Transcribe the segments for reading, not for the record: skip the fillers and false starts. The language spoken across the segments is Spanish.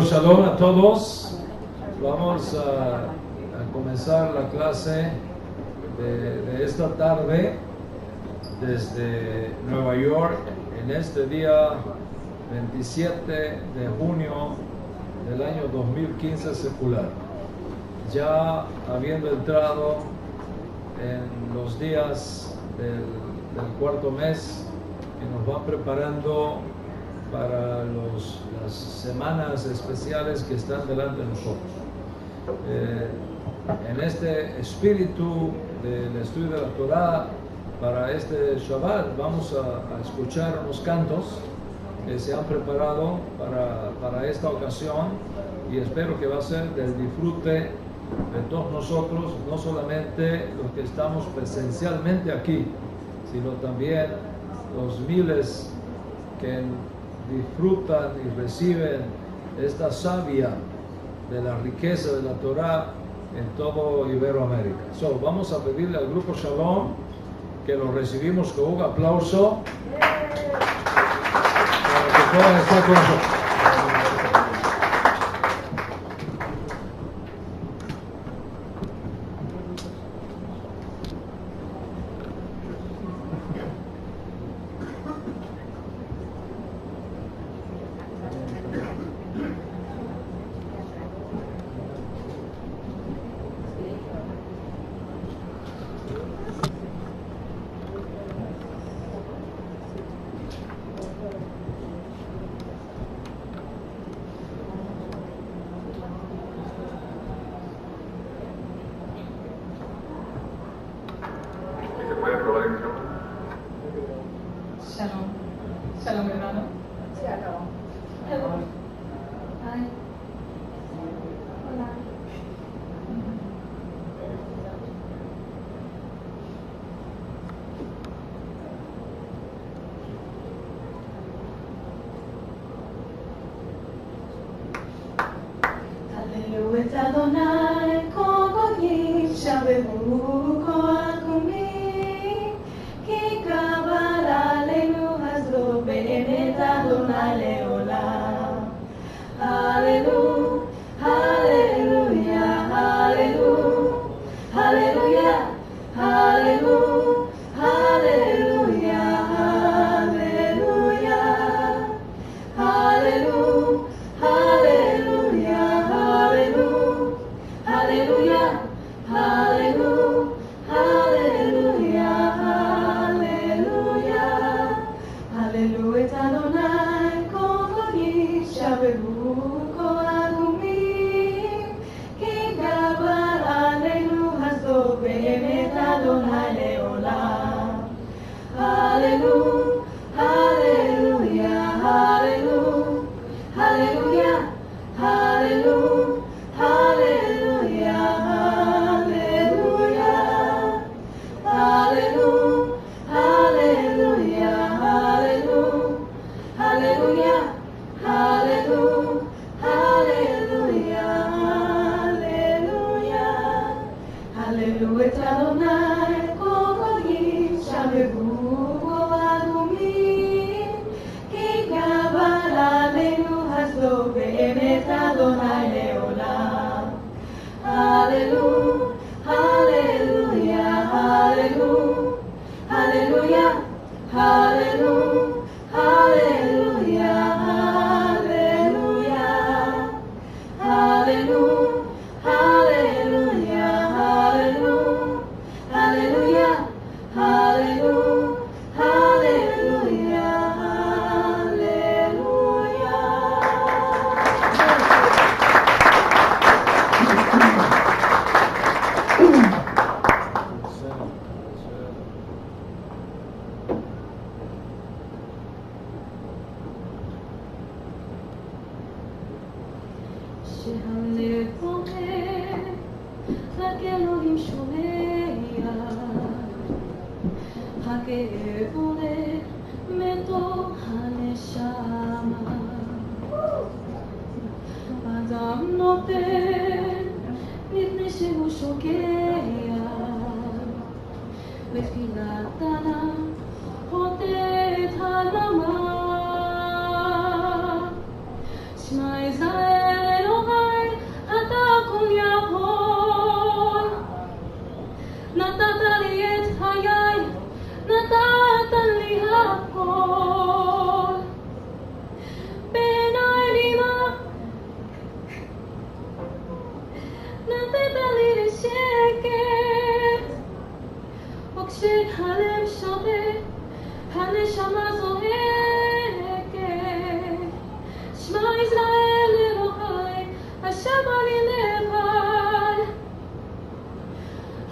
Shalom a todos. Vamos a comenzar la clase de esta tarde desde Nueva York en este día 27 de junio del año 2015 secular. Ya habiendo entrado en los días del cuarto mes que nos van preparando para las semanas especiales que están delante de nosotros. En este espíritu del estudio de la Torah, para este Shabbat vamos a escuchar unos cantos que se han preparado para esta ocasión, y espero que va a ser del disfrute de todos nosotros, no solamente los que estamos presencialmente aquí, sino también los miles que disfrutan y reciben esta savia de la riqueza de la Torah en todo Iberoamérica. Vamos a pedirle al grupo Shalom que lo recibimos con un aplauso para que puedan estar con nosotros. Shema Israel כשהלב שותק, הנשמה זועקת. שמע ישראל אלוהי, השם אני לבד.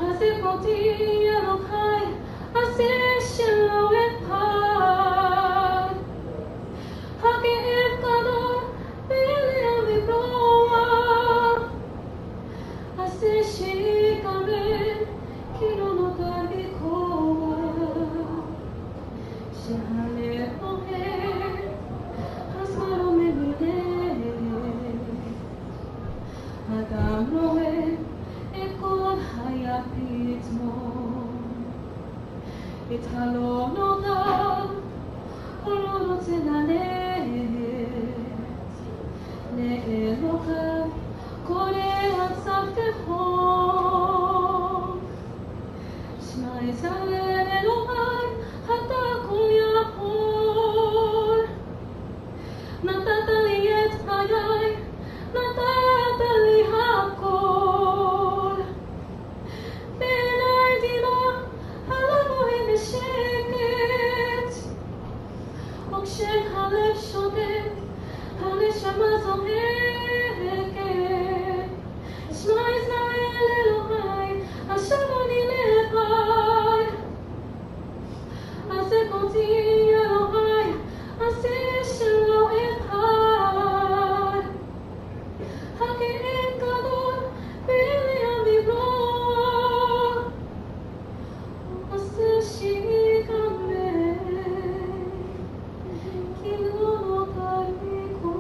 הזיק אותי אלוהי, הסיר שלא אפחד. הכאב גדול ואין לי לברוח. הסיר שיגמר, כי לא נותר בי כוח. כשהלב בוער, הזמן לא ממילה. אדם רואה את כל היה פתאום. את הלא נודע, הוא לא רוצה ללכת. לאלוהיו קורא הצו כחוק. שמע ישראל אלוהי, אתה כל יכול. נתת לי את חיי, נתת לי הכל. בעיניי דינה, הלבוי בשקט. וכשהלב שותק, הנשמה זועקת. שמע ישראל אלוהי, השם אני לבד. הזק אותי אלוהי, הסיר שלא אפחד. הכאב גדול ואין לי לברוח. הסיר שיגמר, כי לא נותר בי כוח.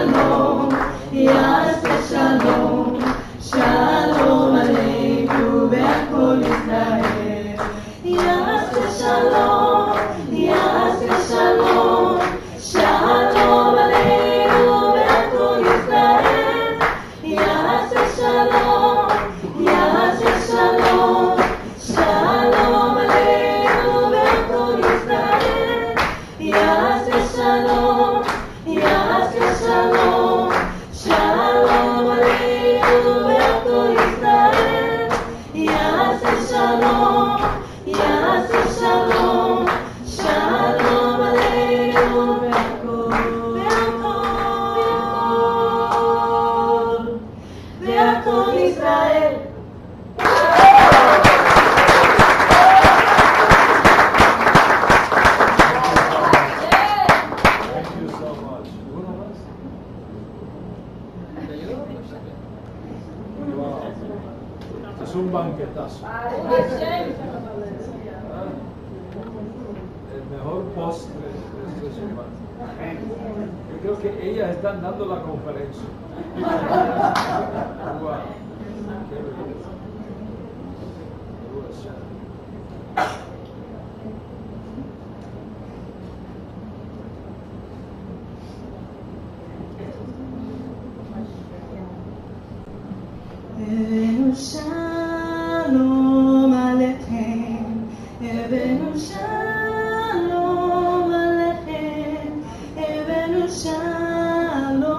Shalom, Shalom, Shalom. chocolatazo. El mejor postre de este Shabbat. Yo creo que ellas están dando la conferencia. Wow. Qué belleza. Shalom Aleichem, Evenu Shalom Aleichem, Evenu Shalom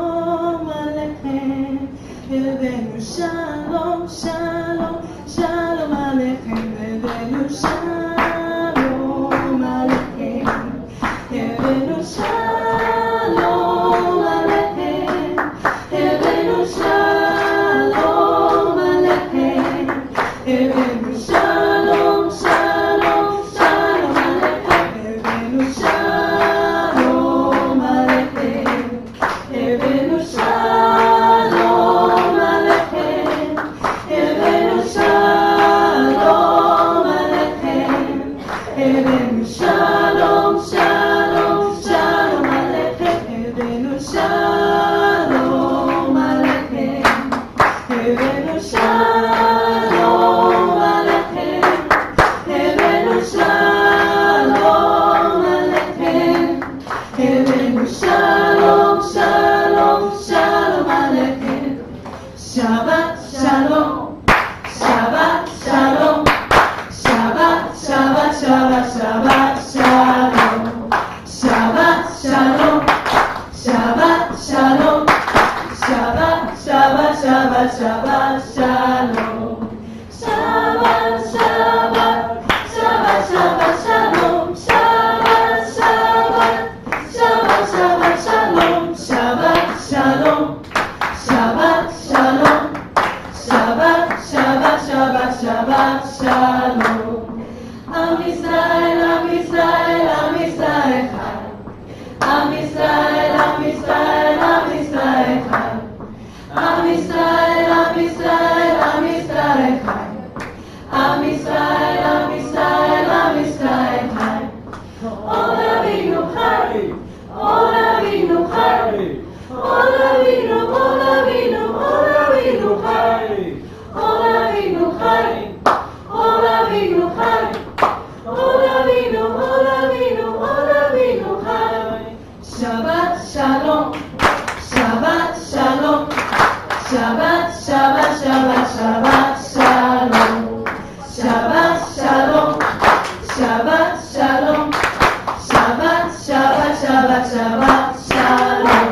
Aleichem, Evenu Shalom, Shalom, Shalom Aleichem, Evenu Shalom Aleichem, Evenu Shalom Aleichem, Evenu Shalom Aleichem, Evenu Shalom, Shalom, Shalom Aleichem, Evenu Shalom Aleichem, Evenu Shalom Aleichem, Evenu Shalom, Shalom, Shalom Aleichem, Evenu Shalom Aleichem, Evenu Shalom Aleichem, Evenu Shalom Aleichem, Evenu Shalom, Shalom, Shalom Aleichem. Shabbat Shalom, Shabbat Shalom, Shabbat, Shabbat, Shabbat, Shabbat Shalom, Shabbat Shalom, Shabbat Shalom, Shabbat, Shabbat, Shabbat, Shabbat Shalom, Shabbat, Shabbat, Shabbat, Shabbat Shalom, Shabbat, Shabbat, Shabbat, Shabbat Shalom, Shabbat Shalom, Shabbat Shalom, Shabbat, Shabbat, Shabbat, Shabbat Shalom. Am Yisrael, Am Yisrael, Am Yisrael Chai. Am Yisrael, Am Yisrael, Am Yisrael Chai. Am Yisrael, Am Yisrael, Am Yisrael Chai. Am Yisrael, Am Yisrael, Am Yisrael Chai. Ol Avinu Chai, Ol Avinu Chai, Ol Avinu, Ol Avinu, Ol Avinu Chai, Ol Avinu Chai, Ol Avinu Chai, Ol Avinu, Ol Avinu, Ol Avinu Chai. Shabbat Shalom, Shabbat Shalom, Shabbat, Shabbat, Shabbat, Shabbat Shalom, Shabbat Shalom, Shabbat Shalom, Shabbat, Shabbat, Shabbat, Shabbat Shalom.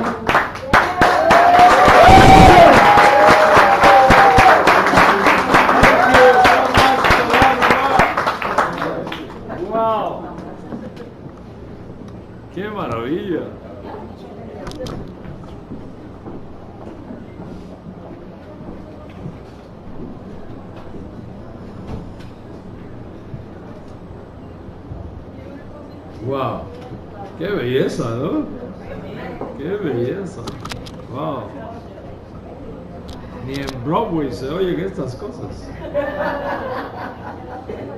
Wow. Qué maravilla. Wow, qué belleza, ¿no? Qué belleza. Wow. Ni en Broadway se oyen estas cosas.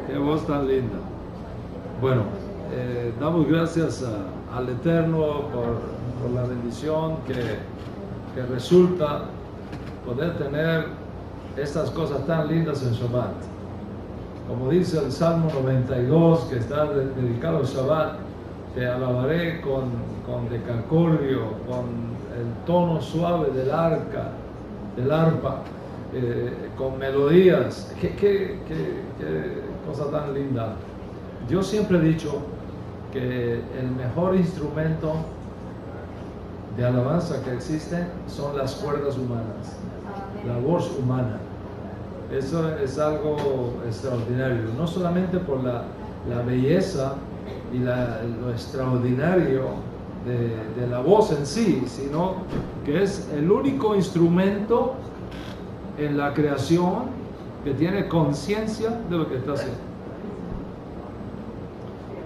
Qué voz tan linda. Bueno, damos gracias al Eterno por la bendición que resulta poder tener estas cosas tan lindas en Shabbat. Como dice el Salmo 92, que está dedicado al Shabbat, te alabaré con decacordio, con el tono suave del arpa, con melodías. Qué cosa tan linda. Yo siempre he dicho que el mejor instrumento de alabanza que existe son las cuerdas humanas, la voz humana. Eso es algo extraordinario, no solamente por la belleza y lo extraordinario de la voz en sí, sino que es el único instrumento en la creación que tiene conciencia de lo que está haciendo.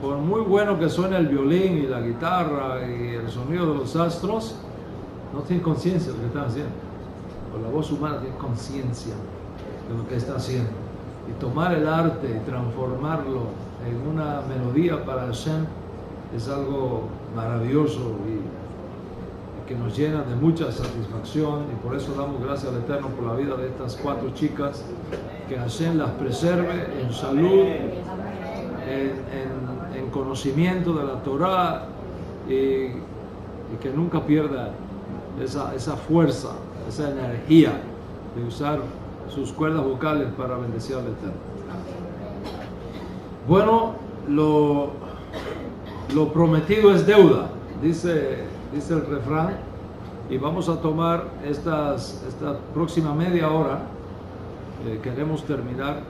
Por muy bueno que suene el violín y la guitarra y el sonido de los astros, no tiene conciencia de lo que están haciendo. Pero la voz humana tiene conciencia de lo que está haciendo. y tomar el arte y transformarlo en una melodía para Hashem es algo maravilloso y que nos llena de mucha satisfacción, y por eso damos gracias al Eterno por la vida de estas 4 chicas, que Hashem las preserve en salud, en conocimiento de la Torah, y que nunca pierda esa fuerza, esa energía de usar sus cuerdas vocales para bendecir al Eterno. Bueno, lo prometido es deuda, dice el refrán, y vamos a tomar esta próxima media hora. Queremos terminar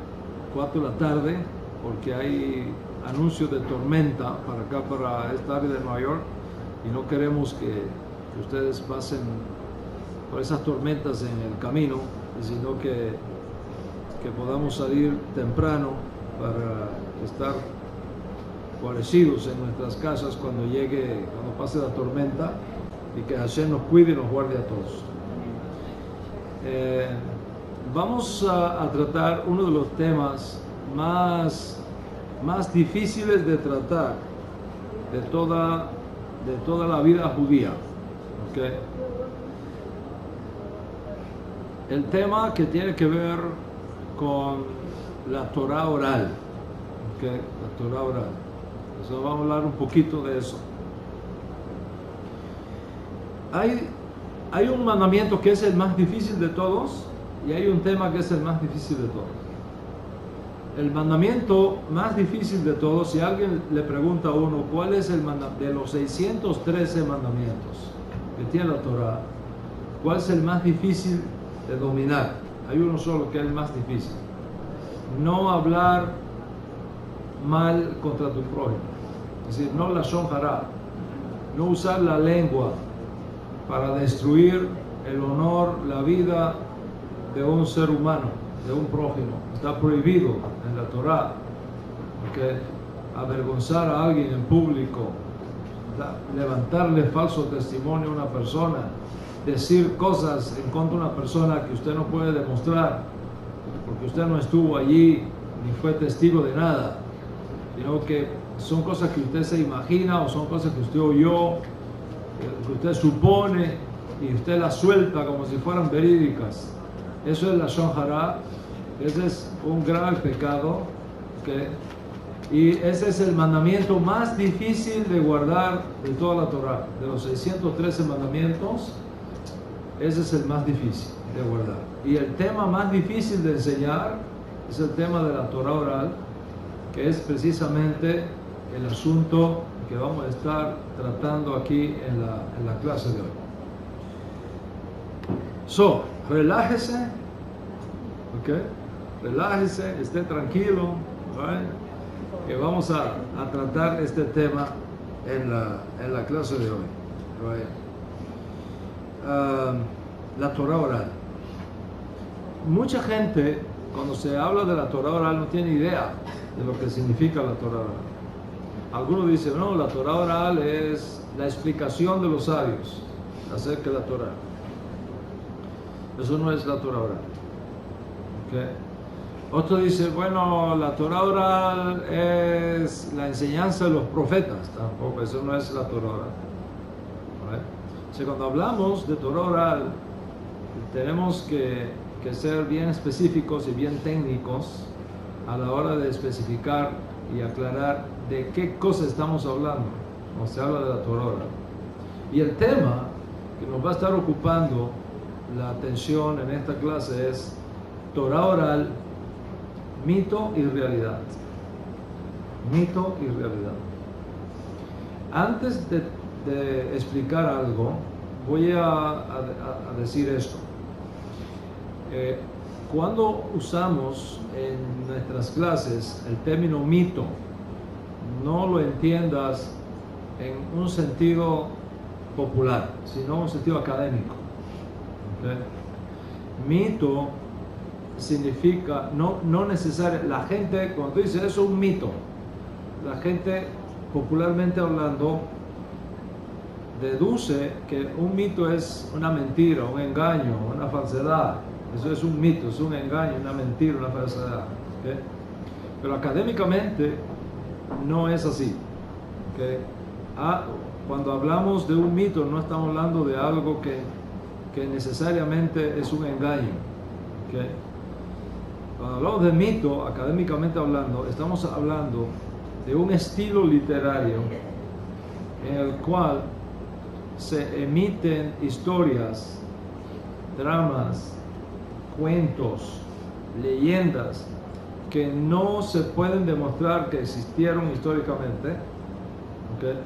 4 de la tarde porque hay anuncios de tormenta para acá, para esta área de Nueva York, y no queremos que ustedes pasen por esas tormentas en el camino, sino que podamos salir temprano para estar guarecidos en nuestras casas cuando pase la tormenta, y que Hashem nos cuide y nos guarde a todos. Vamos a tratar uno de los temas más difíciles de tratar de toda la vida judía. ¿Okay? El tema que tiene que ver con la Torah oral. ¿Okay? La Torah oral. Entonces vamos a hablar un poquito de eso. Hay un mandamiento que es el más difícil de todos, y hay un tema que es el más difícil de todos. El mandamiento más difícil de todos, si alguien le pregunta a uno cuál es el de los 613 mandamientos que tiene la Torah, cuál es el más difícil de dominar, hay uno solo que es el más difícil: no hablar mal contra tu prójimo, es decir, no lashon hara, no usar la lengua para destruir el honor, la vida de un ser humano, de un prójimo. Está prohibido en la Torah, porque avergonzar a alguien en público, levantarle falso testimonio a una persona, decir cosas en contra de una persona que usted no puede demostrar, porque usted no estuvo allí ni fue testigo de nada, sino que son cosas que usted se imagina, o son cosas que usted oyó, que usted supone, y usted las suelta como si fueran verídicas. Eso es la lashon hara. Ese es un grave pecado, ¿okay? Y ese es el mandamiento más difícil de guardar de toda la Torah. De los 613 mandamientos, ese es el más difícil de guardar. Y el tema más difícil de enseñar es el tema de la Torah oral, que es precisamente el asunto que vamos a estar tratando aquí en la clase de hoy. Relájese, ¿ok? Relájese, esté tranquilo, ¿right? Que vamos a tratar este tema en la clase de hoy, ¿right? La Torah oral. Mucha gente, cuando se habla de la Torah oral, no tiene idea de lo que significa la Torah oral. Algunos dicen, no, la Torah oral es la explicación de los sabios acerca de la Torah. Eso no es la Torah oral. ¿Okay? Otro dice, bueno, la Torah oral es la enseñanza de los profetas. Tampoco, eso no es la Torah oral. ¿Right? O sea, cuando hablamos de Torah oral, tenemos que ser bien específicos y bien técnicos a la hora de especificar y aclarar de qué cosa estamos hablando cuando se habla de la Torah oral. Y el tema que nos va a estar ocupando la atención en esta clase es Torah oral, mito y realidad. Mito y realidad. Antes de explicar algo, voy a decir esto. Cuando usamos en nuestras clases el término mito, no lo entiendas en un sentido popular, sino en un sentido académico. ¿Okay? Mito significa, no necesariamente, la gente cuando dice eso es un mito, la gente popularmente hablando deduce que un mito es una mentira, un engaño, una falsedad. Eso es un mito, es un engaño, una mentira, una falsedad. ¿okay? Pero académicamente no es así, ¿okay? Cuando hablamos de un mito no estamos hablando de algo que necesariamente es un engaño, ¿okay? Cuando hablamos de mito, académicamente hablando, estamos hablando de un estilo literario en el cual se emiten historias, dramas, cuentos, leyendas que no se pueden demostrar que existieron históricamente, ¿okay?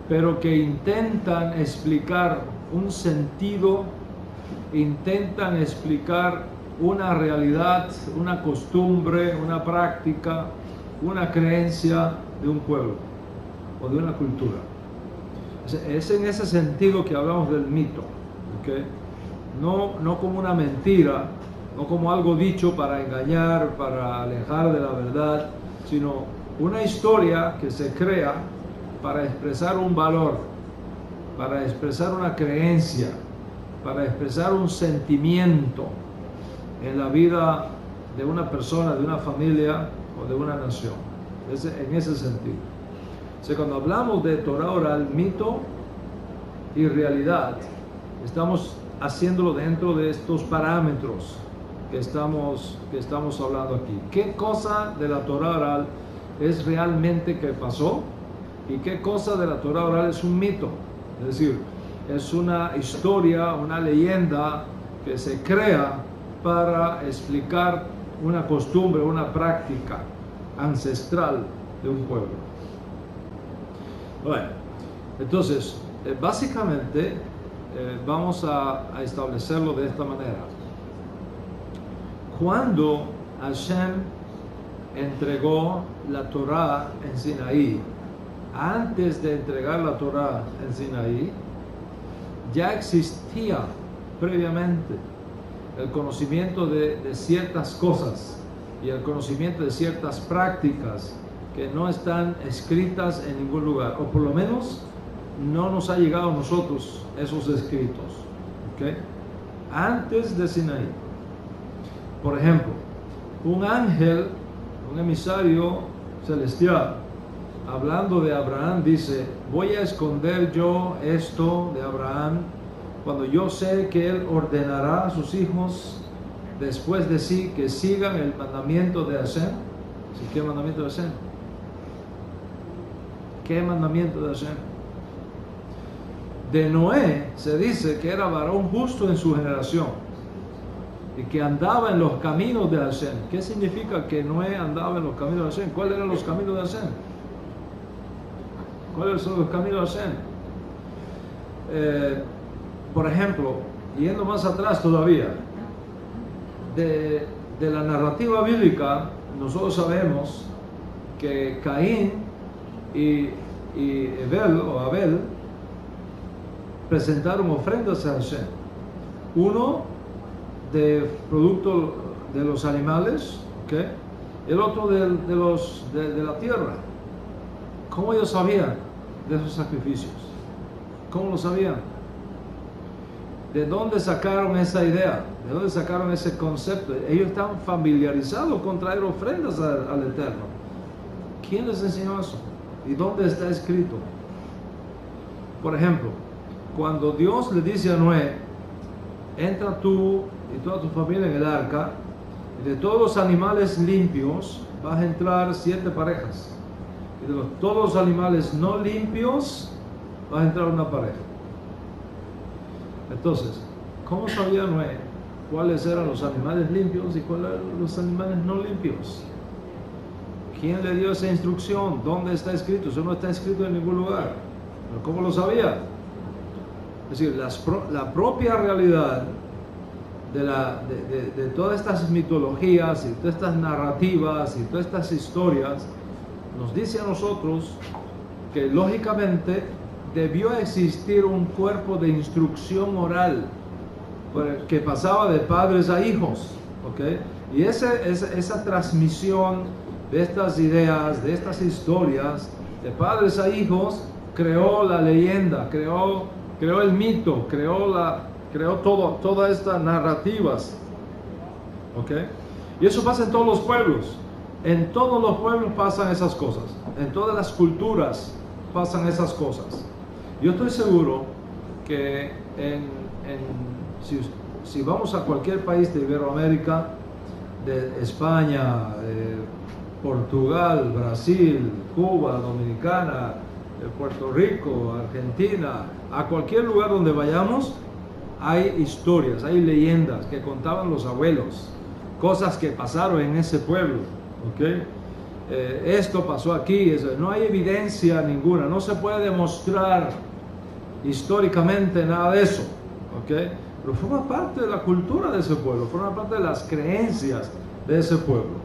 Pero que intentan explicar un sentido, intentan explicar una realidad, una costumbre, una práctica, una creencia de un pueblo o de una cultura. Es en ese sentido que hablamos del mito, ¿okay? No como una mentira, no como algo dicho para engañar, para alejar de la verdad, sino una historia que se crea para expresar un valor, para expresar una creencia, para expresar un sentimiento en la vida de una persona, de una familia o de una nación. En ese sentido. O sea, cuando hablamos de Torah oral, mito y realidad, estamos haciéndolo dentro de estos parámetros que estamos hablando aquí. ¿Qué cosa de la Torah oral es realmente que pasó? ¿Y qué cosa de la Torah oral es un mito? Es decir, es una historia, una leyenda que se crea para explicar una costumbre, una práctica ancestral de un pueblo. Bueno, entonces, básicamente vamos a establecerlo de esta manera. Cuando Hashem entregó la Torah en Sinaí, antes de entregar la Torah en Sinaí, ya existía previamente el conocimiento de ciertas cosas y el conocimiento de ciertas prácticas que no están escritas en ningún lugar, o por lo menos no nos ha llegado a nosotros esos escritos, ¿okay? Antes de Sinaí. Por ejemplo, un ángel, un emisario celestial, hablando de Abraham, dice: voy a esconder yo esto de Abraham cuando yo sé que él ordenará a sus hijos después de sí que sigan el mandamiento de Hashem. ¿Qué mandamiento de Hashem? ¿Qué mandamiento de Hashem? De Noé se dice que era varón justo en su generación y que andaba en los caminos de Hashem. ¿Qué significa que Noé andaba en los caminos de Hashem? ¿Cuáles eran los caminos de Hashem? ¿Cuáles son los caminos de Hashem? Por ejemplo, yendo más atrás todavía, de la narrativa bíblica, nosotros sabemos que Caín y Abel presentaron ofrendas a Hashem. Uno de producto de los animales, ¿okay? El otro de la tierra. ¿Cómo ellos sabían de esos sacrificios? ¿Cómo lo sabían? ¿De dónde sacaron esa idea? ¿De dónde sacaron ese concepto? Ellos están familiarizados con traer ofrendas al Eterno. ¿Quién les enseñó eso? ¿Y dónde está escrito? Por ejemplo, cuando Dios le dice a Noé: entra tú y toda tu familia en el arca, y de todos los animales limpios vas a entrar 7 parejas, y de todos los animales no limpios vas a entrar una pareja. Entonces, ¿cómo sabía Noé cuáles eran los animales limpios y cuáles eran los animales no limpios? ¿Quién le dio esa instrucción? ¿Dónde está escrito? Eso no está escrito en ningún lugar. ¿Pero cómo lo sabía? Es decir, la propia realidad de todas estas mitologías y todas estas narrativas y todas estas historias nos dice a nosotros que lógicamente debió existir un cuerpo de instrucción oral que pasaba de padres a hijos, ¿okay? Y esa transmisión de estas ideas, de estas historias, de padres a hijos, creó la leyenda, creó el mito, creó todas estas narrativas, ¿okay? Y eso pasa en todos los pueblos. En todos los pueblos pasan esas cosas, en todas las culturas pasan esas cosas. Yo estoy seguro que si vamos a cualquier país de Iberoamérica, de España, Portugal, Brasil, Cuba, Dominicana, Puerto Rico, Argentina, a cualquier lugar donde vayamos, hay historias, hay leyendas que contaban los abuelos, cosas que pasaron en ese pueblo, ¿ok? Esto pasó aquí, no hay evidencia ninguna, no se puede demostrar históricamente nada de eso, ¿ok? Pero forma parte de la cultura de ese pueblo, forma parte de las creencias de ese pueblo.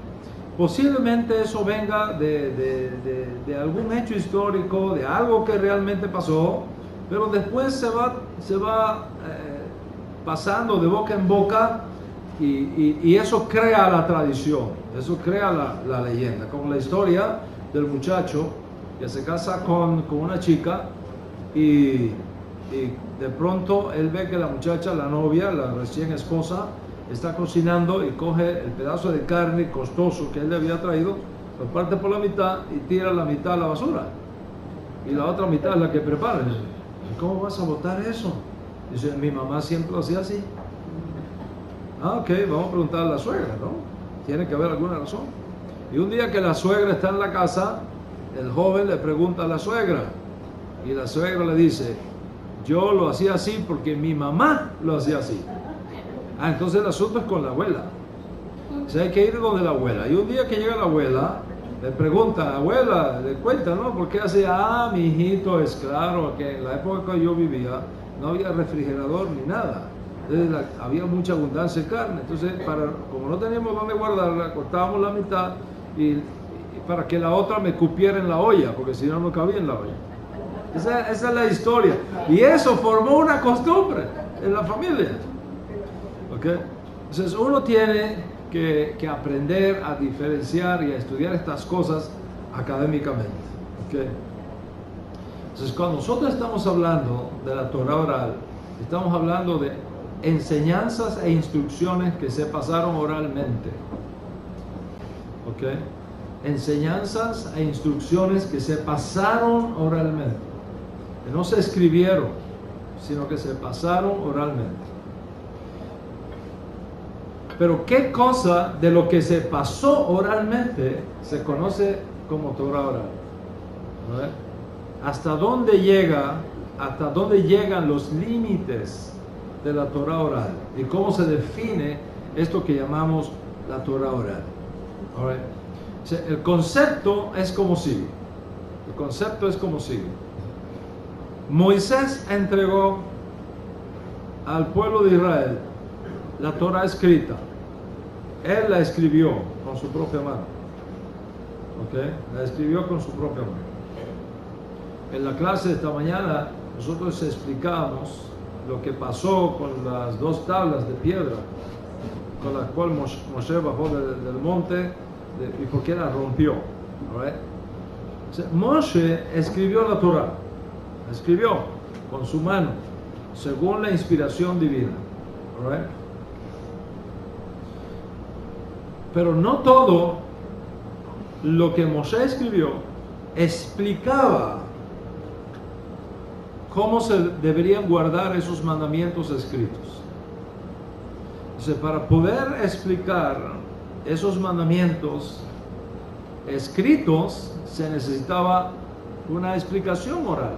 Posiblemente eso venga de algún hecho histórico, de algo que realmente pasó, pero después se va pasando de boca en boca y eso crea la tradición, eso crea la leyenda, como la historia del muchacho que se casa con una chica y de pronto él ve que la muchacha, la novia, la recién esposa, está cocinando y coge el pedazo de carne costoso que él le había traído, lo parte por la mitad y tira la mitad a la basura. Y la otra mitad es la que prepara. ¿Cómo vas a botar eso? Dice, mi mamá siempre lo hacía así. Ah, ok, vamos a preguntar a la suegra, ¿no? Tiene que haber alguna razón. Y un día que la suegra está en la casa, el joven le pregunta a la suegra. Y la suegra le dice, yo lo hacía así porque mi mamá lo hacía así. Ah, entonces el asunto es con la abuela. O sea, hay que ir donde la abuela. Y un día que llega la abuela, le pregunta, abuela, le cuenta, ¿no? ¿Por qué hace? Ah, mi hijito, es claro que en la época que yo vivía no había refrigerador ni nada. Entonces había mucha abundancia de carne. Entonces, como no teníamos dónde guardarla, cortábamos la mitad y para que la otra me cupiera en la olla, porque si no, no cabía en la olla. Esa es la historia. Y eso formó una costumbre en la familia. ¿Okay? Entonces uno tiene que aprender a diferenciar y a estudiar estas cosas académicamente. ¿Okay? Entonces cuando nosotros estamos hablando de la Torah oral, estamos hablando de enseñanzas e instrucciones que se pasaron oralmente. ¿Okay? Enseñanzas e instrucciones que se pasaron oralmente. Que no se escribieron, sino que se pasaron oralmente. Pero ¿qué cosa de lo que se pasó oralmente se conoce como Torah oral? ¿Hasta dónde llegan los límites de la Torah oral? ¿Y cómo se define esto que llamamos la Torah oral? O sea, el concepto es como sigue. Moisés entregó al pueblo de Israel la Torah escrita. Él la escribió con su propia mano. ¿Okay? La escribió con su propia mano. En la clase de esta mañana nosotros explicamos lo que pasó con las dos tablas de piedra con las cuales Moshe bajó del monte y por qué la rompió. ¿Right? O sea, Moshe escribió la Torah, la escribió con su mano según la inspiración divina. ¿Right? Pero no todo lo que Moshe escribió explicaba cómo se deberían guardar esos mandamientos escritos. Entonces, para poder explicar esos mandamientos escritos, se necesitaba una explicación oral.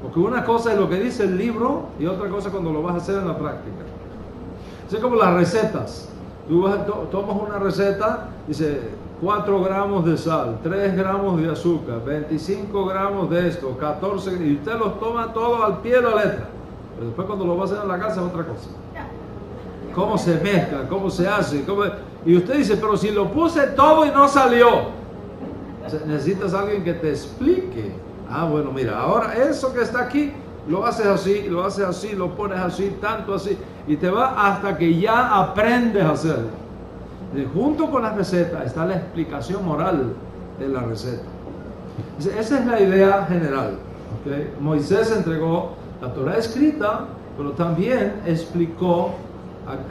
Porque una cosa es lo que dice el libro y otra cosa cuando lo vas a hacer en la práctica. Es como las recetas. Tú tomas una receta, dice 4 gramos de sal, 3 gramos de azúcar, 25 gramos de esto, 14, y usted los toma todo al pie de la letra. Pero después cuando lo va a hacer en la casa es otra cosa. ¿Cómo se mezcla? ¿Cómo se hace? Y usted dice, pero si lo puse todo y no salió. Necesitas a alguien que te explique. Ah, bueno, mira, ahora eso que está aquí, lo haces así, lo pones así, tanto así, y te va hasta que ya aprendes a hacerlo. Y junto con la receta está la explicación moral de la receta. Esa es la idea general. ¿Okay? Moisés entregó la Torah escrita, pero también explicó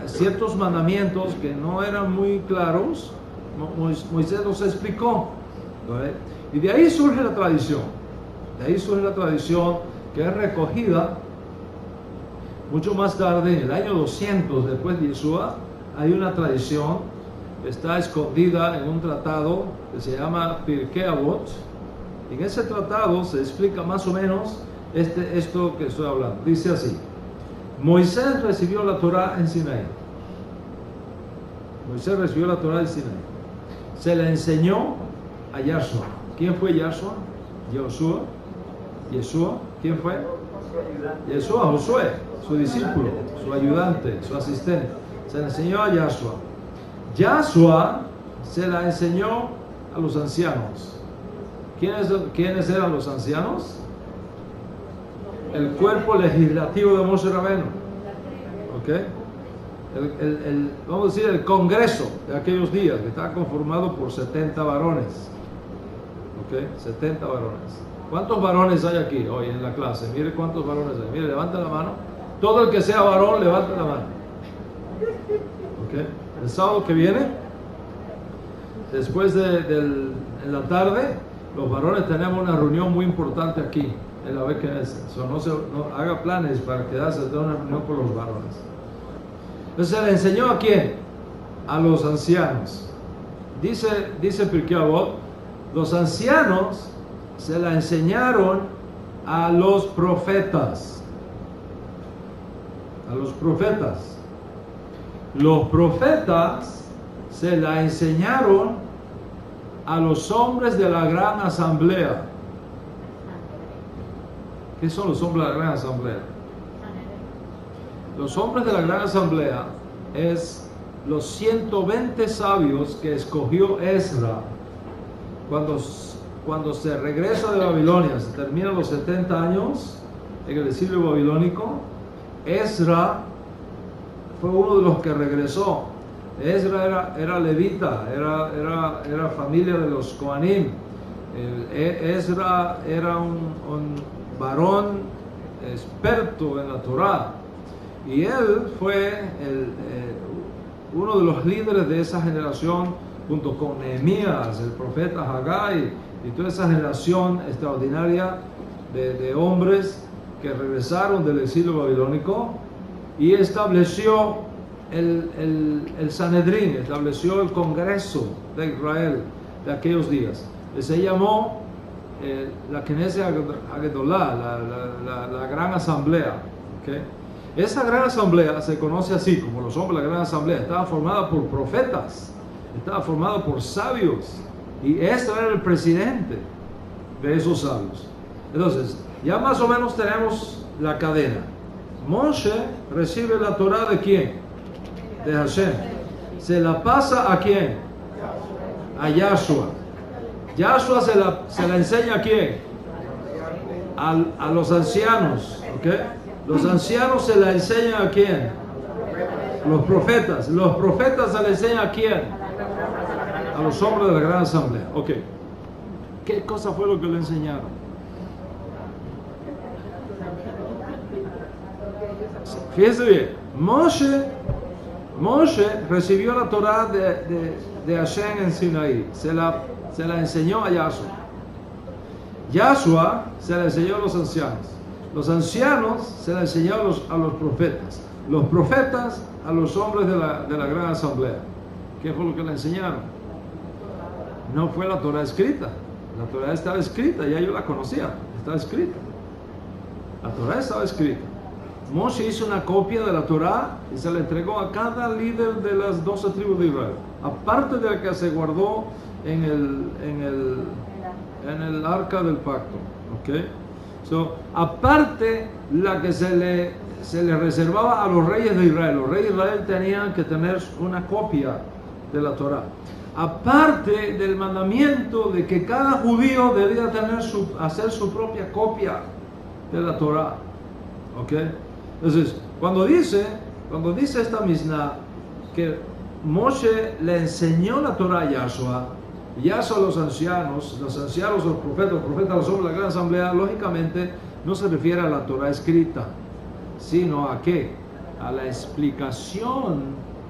ciertos mandamientos que no eran muy claros Moisés nos explicó. ¿Vale? Y de ahí surge la tradición. De ahí surge la tradición que es recogida mucho más tarde, en el año 200 después de Yeshua. Hay una tradición que está escondida en un tratado que se llama Pirkei Avot. En ese tratado se explica más o menos esto que estoy hablando. Dice así: Moisés recibió la Torah en Sinaí. Moisés recibió la Torah en Sinaí. Se la enseñó a Yahshua. ¿Quién fue Yahshua? Yeshua. ¿Quién fue? Yeshua, Josué, su discípulo, su ayudante, su asistente. Se la enseñó a Yahshua. Yahshua se la enseñó a los ancianos. ¿Quiénes eran los ancianos? El cuerpo legislativo de Moshe Rabbeinu. ¿Ok? Vamos a decir, el congreso de aquellos días, que estaba conformado por 70 varones. ¿Ok? 70 varones. ¿Cuántos varones hay aquí hoy en la clase? Mire cuántos varones hay. Mire, levanta la mano. Todo el que sea varón, levanta la mano. ¿Ok? El sábado que viene, después en la tarde, los varones tenemos una reunión muy importante aquí en la BKS. No haga planes para quedarse a una reunión con los varones. Entonces, ¿se le enseñó a quién? A los ancianos. Dice Pirkei Avot, los ancianos se la enseñaron a los profetas. A los profetas. Los profetas se la enseñaron a los hombres de la gran asamblea. ¿Qué son los hombres de la gran asamblea? Los hombres de la gran asamblea es los 120 sabios que escogió Ezra cuando se regresa de Babilonia, se terminan los 70 años en el exilio babilónico. Ezra fue uno de los que regresó. Ezra era levita, era familia de los Kohanim. Ezra era un varón experto en la Torá, y él fue uno de los líderes de esa generación, junto con Nehemías, el profeta Haggai, y toda esa generación extraordinaria de hombres que regresaron del exilio babilónico, y estableció el Sanedrín, estableció el Congreso de Israel de aquellos días. Se llamó la Knesset Hagedolá, la Gran Asamblea. ¿Okay? Esa Gran Asamblea se conoce así, como los hombres de la Gran Asamblea. Estaba formada por profetas, estaba formada por sabios, y este era el presidente de esos sabios. Entonces, ya más o menos tenemos la cadena. Moshe recibe la Torah ¿de quién? De Hashem. ¿Se la pasa a quién? A Yahshua. Yahshua se la enseña a quién? A los ancianos. ¿Okay? Los ancianos se la enseñan a quién? Los profetas. Los profetas se la enseñan a quién? A los hombres de la gran asamblea. Ok. ¿Qué cosa fue lo que le enseñaron? Fíjense bien. Moshe recibió la Torah de Hashem en Sinaí. Se la enseñó a Yahshua. Yahshua se la enseñó a los ancianos. Los ancianos se la enseñó a los profetas. Los profetas a los hombres de la gran asamblea. ¿Qué fue lo que le enseñaron? No fue la Torah escrita. La Torah estaba escrita, ya yo la conocía. Estaba escrita. La Torah estaba escrita. Moshe hizo una copia de la Torah y se la entregó a cada líder de las 12 tribus de Israel, aparte de la que se guardó en el arca del pacto. ¿Okay? Aparte la que se le reservaba a los reyes de Israel. Los reyes de Israel tenían que tener una copia de la Torah. Aparte del mandamiento de que cada judío debía hacer su propia copia de la Torah. ¿Okay? Entonces, cuando dice esta Mishnah que Moshe le enseñó la Torah a Yahshua a los ancianos, los profetas los hombres de la gran asamblea, lógicamente no se refiere a la Torah escrita, sino a ¿qué? A la explicación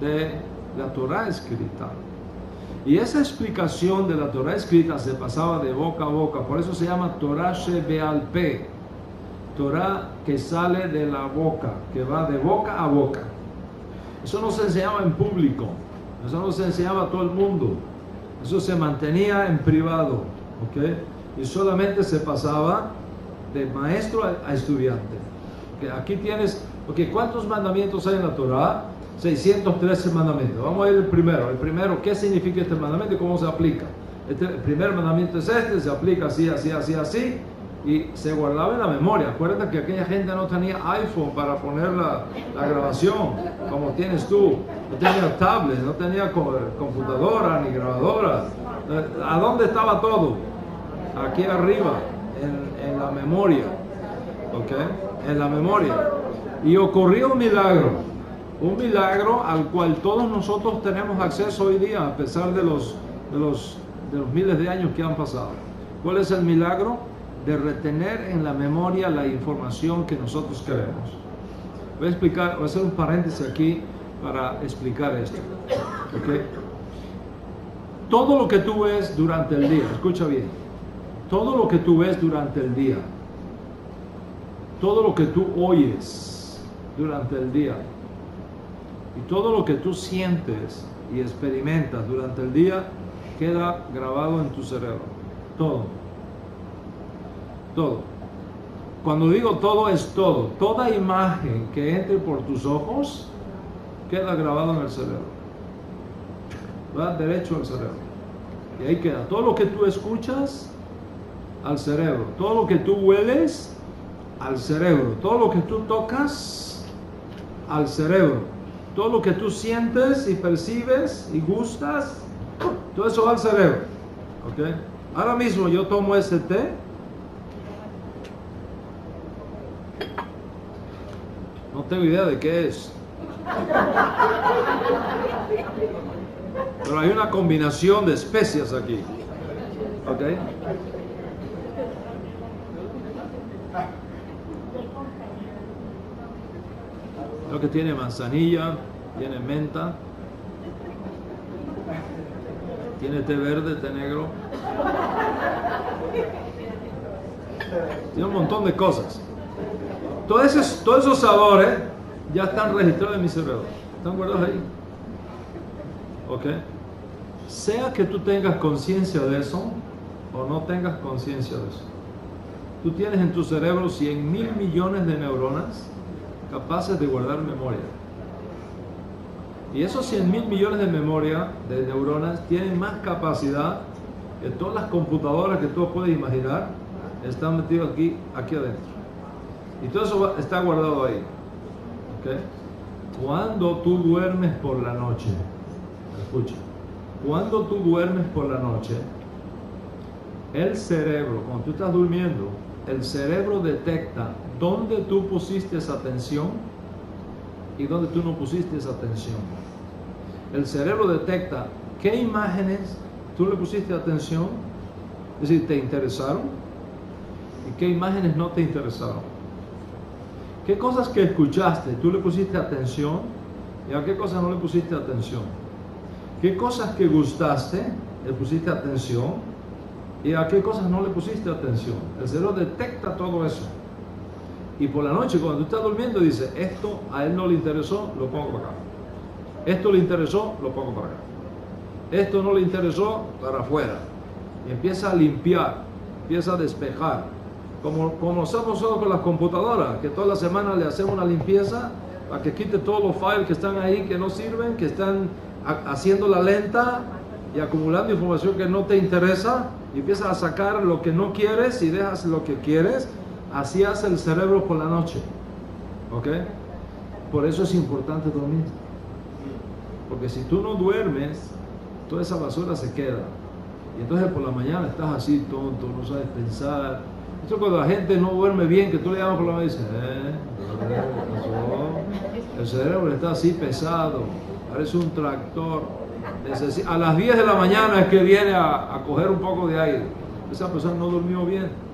de la Torah escrita. Y esa explicación de la Torah escrita se pasaba de boca a boca, por eso se llama Torah Shebe'al Peh, Torah que sale de la boca, que va de boca a boca. Eso no se enseñaba en público, eso no se enseñaba a todo el mundo, eso se mantenía en privado, ¿ok? Y solamente se pasaba de maestro a estudiante. ¿Okay? Aquí tienes, okay, ¿cuántos mandamientos hay en la Torah? 613 mandamientos. Vamos a ir el primero. El primero, ¿qué significa este mandamiento y cómo se aplica? El primer mandamiento es este, se aplica así, así, así, así, y se guardaba en la memoria. Acuérdate que aquella gente no tenía iPhone para poner la grabación, como tienes tú. No tenía tablet, no tenía computadora ni grabadora. ¿A dónde estaba todo? Aquí arriba, en la memoria. ¿Ok? En la memoria. Y ocurrió un milagro al cual todos nosotros tenemos acceso hoy día, a pesar de los miles de años que han pasado. ¿Cuál es el milagro? De retener en la memoria la información que nosotros queremos. Voy a hacer un paréntesis aquí para explicar esto. ¿Okay? Todo lo que tú ves durante el día, escucha bien, todo lo que tú ves durante el día, todo lo que tú oyes durante el día, y todo lo que tú sientes y experimentas durante el día queda grabado en tu cerebro. Todo. Todo. Cuando digo todo, es todo. Toda imagen que entre por tus ojos queda grabado en el cerebro. Va derecho al cerebro. Y ahí queda. Todo lo que tú escuchas, al cerebro. Todo lo que tú hueles, al cerebro. Todo lo que tú tocas, al cerebro. Todo lo que tú sientes y percibes y gustas, todo eso va al cerebro. ¿Okay? Ahora mismo yo tomo ese té. No tengo idea de qué es. Pero hay una combinación de especias aquí. ¿Ok? Lo que tiene manzanilla, tiene menta, tiene té verde, té negro, tiene un montón de cosas. Todos esos sabores ya están registrados en mi cerebro, están guardados ahí. ¿Ok? Sea que tú tengas conciencia de eso o no tengas conciencia de eso, tú tienes en tu cerebro 100.000 millones de neuronas capaces de guardar memoria. Y esos 100.000 millones de memoria, de neuronas, tienen más capacidad que todas las computadoras que tú puedes imaginar, están metidos aquí adentro. Y todo eso está guardado ahí. ¿Okay? Cuando tú duermes por la noche, escucha, cuando tú duermes por la noche, el cerebro, cuando tú estás durmiendo, el cerebro detecta dónde tú pusiste esa atención y dónde tú no pusiste esa atención. El cerebro detecta qué imágenes tú le pusiste atención, es decir, te interesaron, y qué imágenes no te interesaron. ¿Qué cosas que escuchaste tú le pusiste atención y a qué cosas no le pusiste atención? ¿Qué cosas que gustaste le pusiste atención y a qué cosas no le pusiste atención? El cerebro detecta todo eso. Y por la noche, cuando tú estás durmiendo, dice, esto a él no le interesó, lo pongo para acá. Esto le interesó, lo pongo para acá. Esto no le interesó, para afuera. Y empieza a limpiar, empieza a despejar. Como somos nosotros con las computadoras, que toda la semana le hacemos una limpieza para que quite todos los files que están ahí, que no sirven, que están haciéndola lenta y acumulando información que no te interesa, y empiezas a sacar lo que no quieres y dejas lo que quieres. Así hace el cerebro por la noche. ¿Ok? Por eso es importante dormir. Porque si tú no duermes, toda esa basura se queda. Y entonces por la mañana estás así tonto, no sabes pensar. Eso cuando la gente no duerme bien, que tú le llamas por la mañana y dices, el cerebro está así pesado, parece un tractor. A las 10 de la mañana es que viene a coger un poco de aire. Esa persona no durmió bien.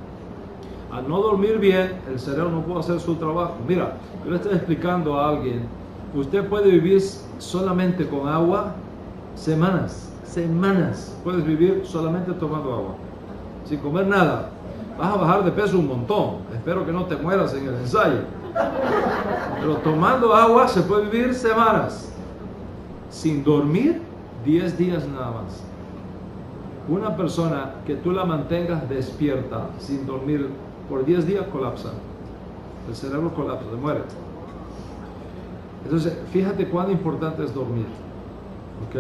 Al no dormir bien, el cerebro no puede hacer su trabajo. Mira, yo le estoy explicando a alguien, usted puede vivir solamente con agua semanas Semanas puedes vivir solamente tomando agua, sin comer nada. Vas a bajar de peso un montón. Espero que no te mueras en el ensayo. Pero tomando agua se puede vivir semanas. Sin dormir, 10 días nada más. Una persona que tú la mantengas despierta sin dormir por 10 días colapsa. El cerebro colapsa, se muere. Entonces, fíjate cuán importante es dormir. ¿Ok?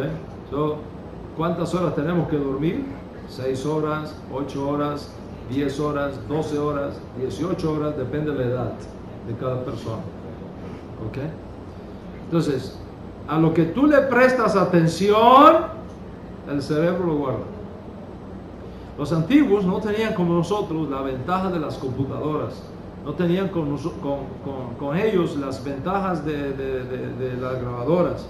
¿Cuántas horas tenemos que dormir? 6 horas, 8 horas, 10 horas, 12 horas, 18 horas, depende de la edad de cada persona. ¿Ok? Entonces, a lo que tú le prestas atención, el cerebro lo guarda. Los antiguos no tenían como nosotros la ventaja de las computadoras. No tenían con ellos las ventajas de las grabadoras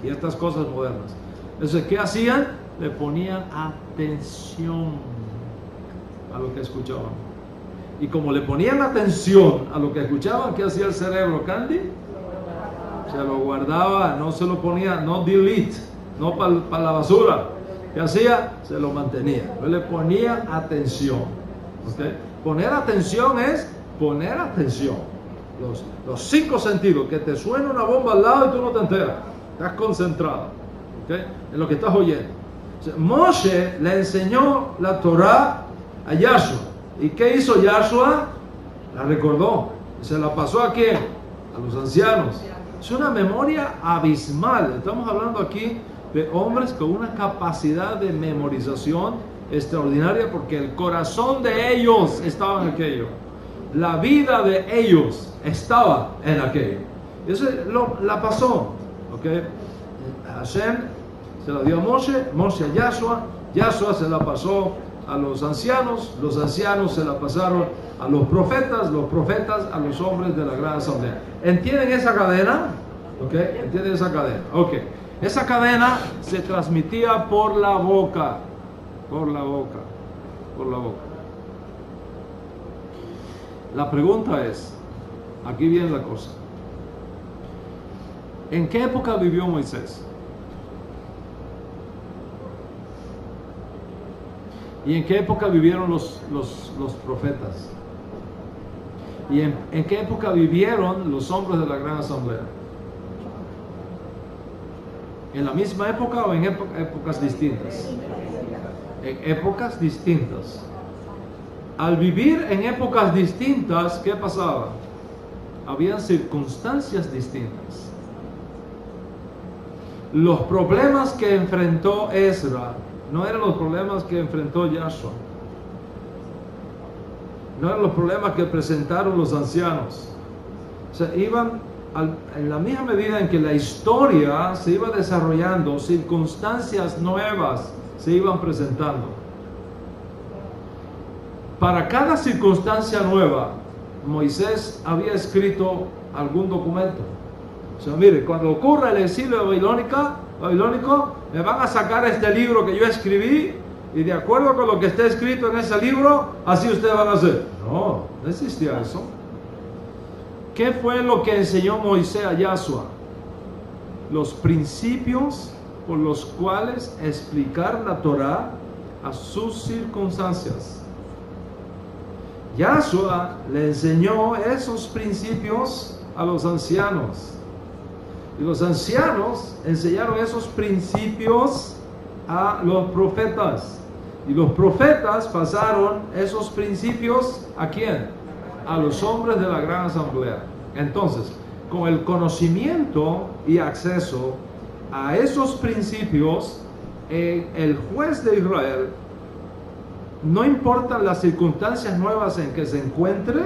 y estas cosas modernas. Entonces, ¿qué hacían? Le ponían atención a lo que escuchaban. Y como le ponían atención a lo que escuchaban, ¿qué hacía el cerebro, Candy? Se lo guardaba, no se lo ponía, no delete, no para la basura. ¿Qué hacía? Se lo mantenía. Yo le ponía atención. ¿Okay? Poner atención es poner atención. Los 5 sentidos, que te suena una bomba al lado y tú no te enteras. Estás concentrado, ¿okay? En lo que estás oyendo. O sea, Moshe le enseñó la Torah a Yahshua. ¿Y qué hizo Yahshua? La recordó. ¿Se la pasó a quién? A los ancianos. Es una memoria abismal. Estamos hablando aquí de hombres con una capacidad de memorización extraordinaria, porque el corazón de ellos estaba en aquello. La vida de ellos estaba en aquello. Eso la pasó. ¿Okay? Hashem se la dio a Moshe, Moshe a Yahshua, Yahshua se la pasó a los ancianos se la pasaron a los profetas a los hombres de la gran asamblea. ¿Entienden esa cadena? ¿Okay? ¿Entienden esa cadena? Ok. Esa cadena se transmitía por la boca. La pregunta es, aquí viene la cosa. ¿En qué época vivió Moisés? ¿Y en qué época vivieron los profetas? ¿Y en qué época vivieron los hombres de la gran asamblea? ¿En la misma época o en épocas distintas? En épocas distintas. Al vivir en épocas distintas, ¿qué pasaba? Habían circunstancias distintas. Los problemas que enfrentó Ezra no eran los problemas que enfrentó Yahshua. No eran los problemas que presentaron los ancianos. O sea, iban en la misma medida en que la historia se iba desarrollando, circunstancias nuevas se iban presentando. Para cada circunstancia nueva, Moisés había escrito algún documento. O sea, mire, cuando ocurra el exilio babilónico, me van a sacar este libro que yo escribí, y de acuerdo con lo que está escrito en ese libro, así ustedes van a hacer. No existía eso. ¿Qué fue lo que enseñó Moisés a Yahshua? Los principios por los cuales explicar la Torah a sus circunstancias. Yahshua le enseñó esos principios a los ancianos. Y los ancianos enseñaron esos principios a los profetas. Y los profetas pasaron esos principios ¿a quién? A los hombres de la gran asamblea. Entonces, con el conocimiento y acceso a esos principios, el juez de Israel, no importa las circunstancias nuevas en que se encuentre,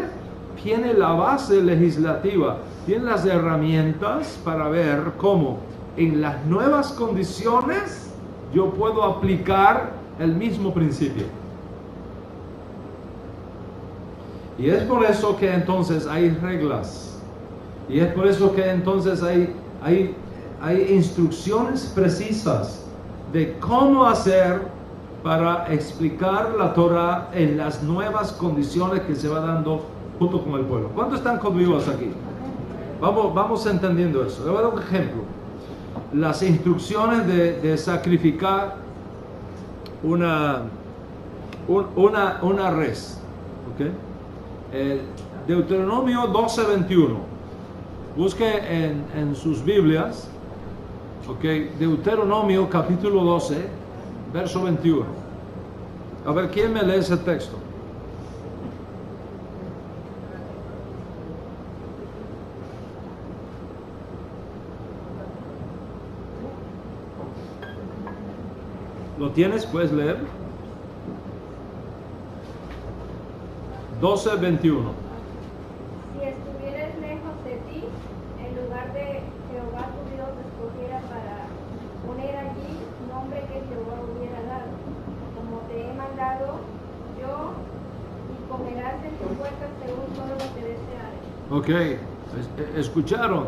tiene la base legislativa, tiene las herramientas para ver cómo en las nuevas condiciones yo puedo aplicar el mismo principio. Y es por eso que entonces hay reglas. Y es por eso que entonces hay instrucciones precisas de cómo hacer para explicar la Torah en las nuevas condiciones que se va dando junto con el pueblo. ¿Cuántos están conmigo hasta aquí? Vamos entendiendo eso. Le voy a dar un ejemplo. las instrucciones de sacrificar una res. ¿Okay? Deuteronomio 12:21. Busque en sus Biblias. Okay. Deuteronomio capítulo 12, verso 21. A ver, ¿quién me lee ese texto? ¿Lo tienes? ¿Puedes leer? 12:21. Si estuvieres lejos de ti, en lugar de Jehová tu Dios escogiera para poner allí nombre que Jehová hubiera dado, como te he mandado yo, y comerás en tu puerta según todo lo que deseares. Ok, escucharon.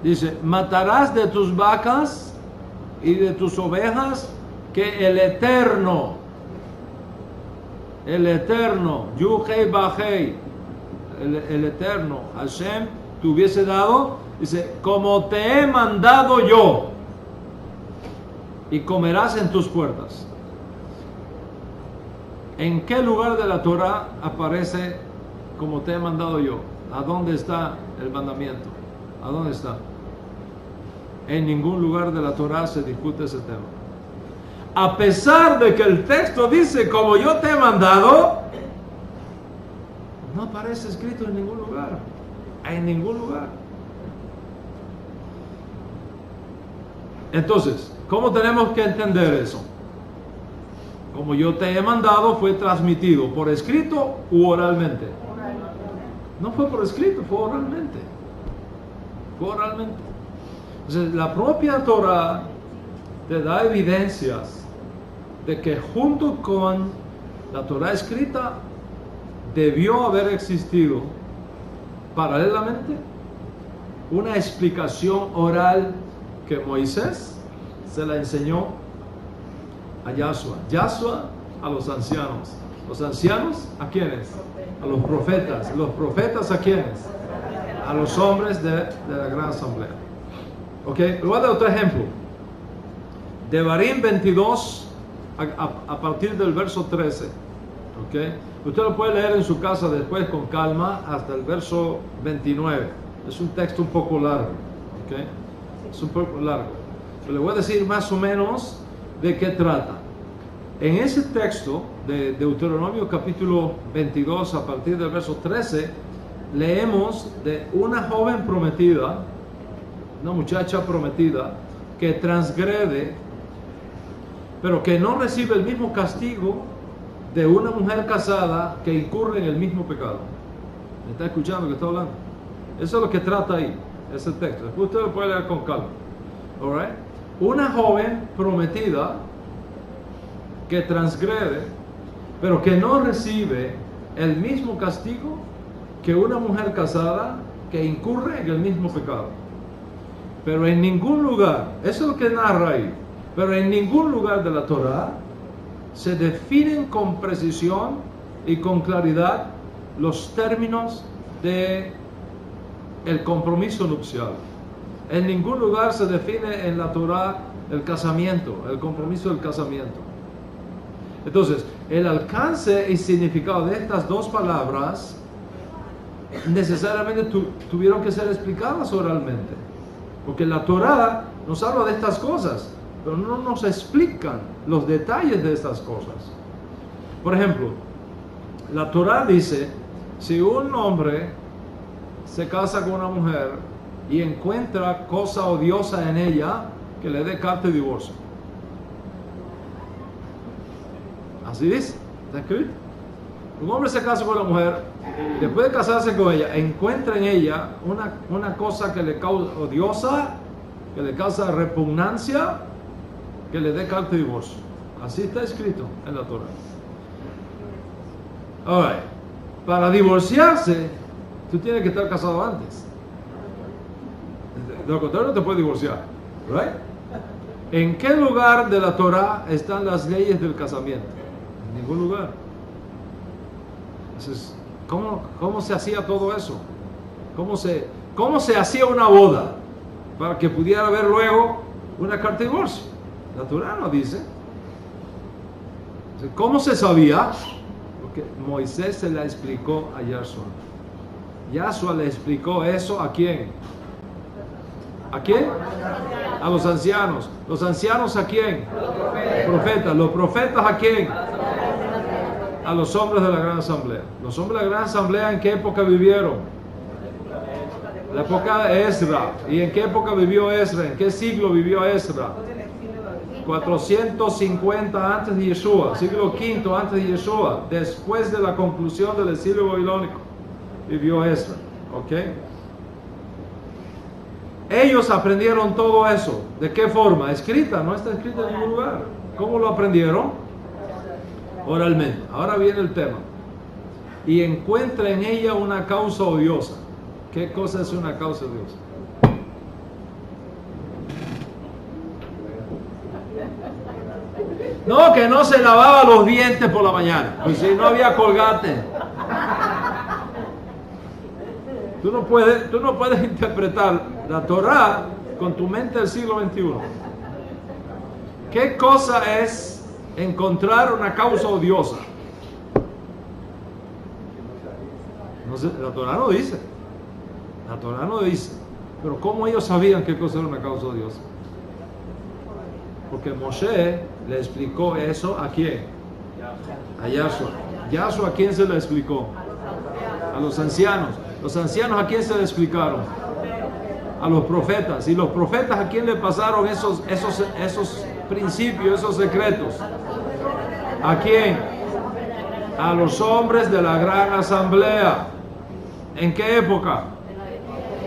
Dice, matarás de tus vacas y de tus ovejas que el Eterno, Yuhei Bajei, el Eterno, Hashem, te hubiese dado, dice, como te he mandado yo, y comerás en tus puertas. ¿En qué lugar de la Torah aparece como te he mandado yo? ¿A dónde está el mandamiento? ¿A dónde está? En ningún lugar de la Torah se discute ese tema. A pesar de que el texto dice como yo te he mandado, no aparece escrito en ningún lugar. En ningún lugar. Entonces, ¿cómo tenemos que entender eso? Como yo te he mandado fue transmitido por escrito u oralmente. No fue por escrito, fue oralmente. Fue oralmente. Entonces, la propia Torah te da evidencias de que junto con la Torah escrita debió haber existido paralelamente una explicación oral que Moisés se la enseñó a Yahshua. Yahshua a los ancianos. ¿Los ancianos a quiénes? A los profetas. ¿Los profetas a quiénes? A los hombres de la gran asamblea. Ok, le voy a dar otro ejemplo. Devarim 22 a partir del verso 13. Okay. Usted lo puede leer en su casa después con calma hasta el verso 29. Es un texto un poco largo. Okay. Es un poco largo. Pero le voy a decir más o menos de qué trata. En ese texto de Deuteronomio capítulo 22 a partir del verso 13 leemos de una joven prometida, una muchacha prometida que transgrede, pero que no recibe el mismo castigo de una mujer casada que incurre en el mismo pecado. ¿Me está escuchando lo que está hablando? Eso es lo que trata ahí, ese texto. Después usted lo puede leer con calma. All right? Una joven prometida que transgrede, pero que no recibe el mismo castigo que una mujer casada que incurre en el mismo pecado. Pero en ningún lugar, eso es lo que narra ahí, pero en ningún lugar de la Torah se definen con precisión y con claridad los términos de el compromiso nupcial. En ningún lugar se define en la Torah el casamiento, el compromiso del casamiento. Entonces, el alcance y significado de estas dos palabras necesariamente tuvieron que ser explicadas oralmente, porque la Torah nos habla de estas cosas, pero no nos explican los detalles de estas cosas. Por ejemplo, la Torah dice, si un hombre se casa con una mujer y encuentra cosa odiosa en ella, que le dé carta de divorcio. Así dice, está escrito. Un hombre se casa con una mujer, después de casarse con ella, encuentra en ella una cosa que le causa odiosa, que le causa repugnancia, que le dé carta de divorcio. Así está escrito en la Torah. Ahora, para divorciarse, tú tienes que estar casado antes. De lo contrario, no te puedes divorciar. ¿Right? ¿En qué lugar de la Torah están las leyes del casamiento? En ningún lugar. Entonces, ¿cómo se hacía todo eso? ¿Cómo se hacía una boda? para que pudiera haber luego una carta de divorcio. La Torah no dice. ¿Cómo se sabía? Porque Moisés se la explicó a Yahshua. Yahshua le explicó eso ¿a quién? ¿A quién? A los ancianos. ¿Los ancianos a quién? Profetas. ¿Los profetas a quién? A los hombres de la Gran Asamblea. ¿Los hombres de la Gran Asamblea en qué época vivieron? La época de Ezra. ¿Y en qué época vivió Ezra? ¿En qué siglo vivió Ezra? 450 antes de Yeshua, siglo V antes de Yeshua, después de la conclusión del exilio babilónico, vivió Ezra. ¿Ok? Ellos aprendieron todo eso. ¿De qué forma? Escrita, no está escrita en ningún lugar. ¿Cómo lo aprendieron? Oralmente. Ahora viene el tema. Y encuentra en ella una causa odiosa. ¿Qué cosa es una causa odiosa? No, que no se lavaba los dientes por la mañana. Pues si no había Colgate. Tú no puedes interpretar la Torah con tu mente del siglo XXI. ¿Qué cosa es encontrar una causa odiosa? No sé, la Torah no dice. La Torah no dice. Pero ¿cómo ellos sabían qué cosa era una causa odiosa? Porque Moshe le explicó eso ¿a quién? A Yahshua. ¿Yahshua a quién se le explicó? A los ancianos. ¿Los ancianos a quién se le explicaron? A los profetas. ¿Y los profetas a quién le pasaron esos principios, esos secretos? ¿A quién? A los hombres de la Gran Asamblea. ¿En qué época?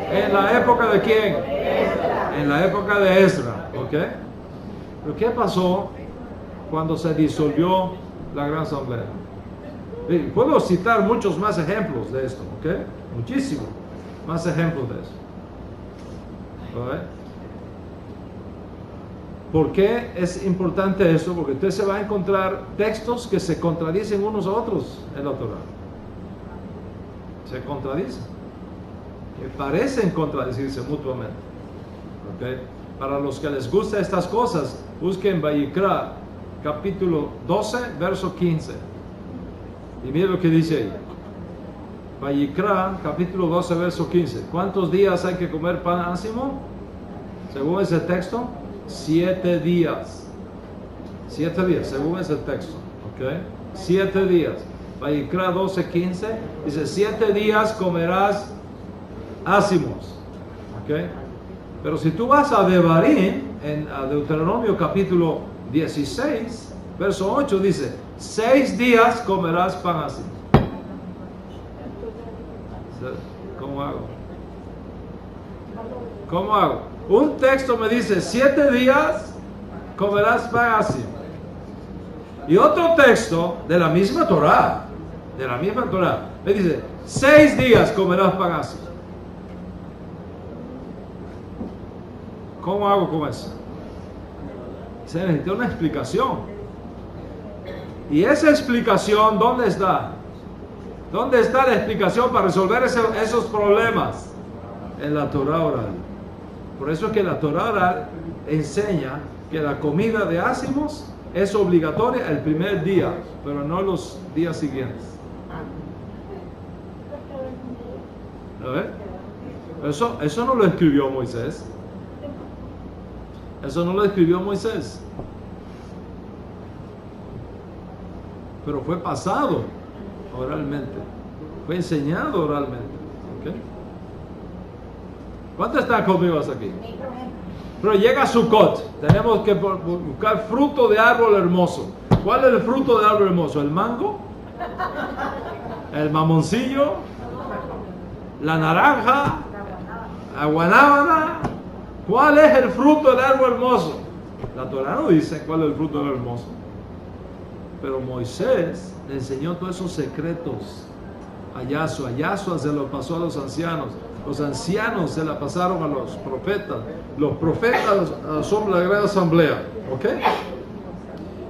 ¿En la época de quién? En la época de Ezra. ¿Ok? ¿Pero qué pasó cuando se disolvió la Gran Asamblea? Puedo citar muchos más ejemplos de esto, ¿ok? Muchísimos más ejemplos de eso. ¿Vale? ¿Por qué es importante esto? Porque usted se va a encontrar textos que se contradicen unos a otros en la Torah. Se contradicen. Que parecen contradecirse mutuamente. ¿Ok? Para los que les gustan estas cosas, busquen Vayikra, capítulo 12, verso 15. Y miren lo que dice ahí. Vayikra, capítulo 12, verso 15. ¿Cuántos días hay que comer pan ácimo? Según ese texto, 7 días. 7 días, según ese texto. ¿Ok? 7 días. Vayikra 12, 15. Dice, 7 días comerás ácimos. ¿Ok? Pero si tú vas a Devarim, a Deuteronomio capítulo 16, verso 8, dice, 6 días comerás pan ácimo. ¿Cómo hago? ¿Cómo hago? Un texto me dice, 7 días comerás pan ácimo. Y otro texto de la misma Torah, me dice, 6 días comerás pan ácimo. ¿Cómo hago con eso? Se necesita una explicación. ¿Y esa explicación dónde está? ¿Dónde está la explicación para resolver esos problemas? En la Torah oral. Por eso es que la Torah oral enseña que la comida de ácimos es obligatoria el primer día, pero no los días siguientes. ¿Lo ves? Eso no lo escribió Moisés. Eso no lo escribió Moisés. Pero fue pasado oralmente. Fue enseñado oralmente. ¿Okay? ¿Cuántos están conmigo hasta aquí? Pero llega Sukkot. Tenemos que buscar fruto de árbol hermoso. ¿Cuál es el fruto de árbol hermoso? ¿El mango? ¿El mamoncillo? ¿La naranja? ¿La guanábana? ¿Cuál es el fruto del árbol hermoso? La Torah no dice cuál es el fruto del árbol hermoso. Pero Moisés le enseñó todos esos secretos a Yahshua. Yahshua se lo pasó a los ancianos. Los ancianos se la pasaron a los profetas. Los profetas son la gran asamblea. ¿Ok?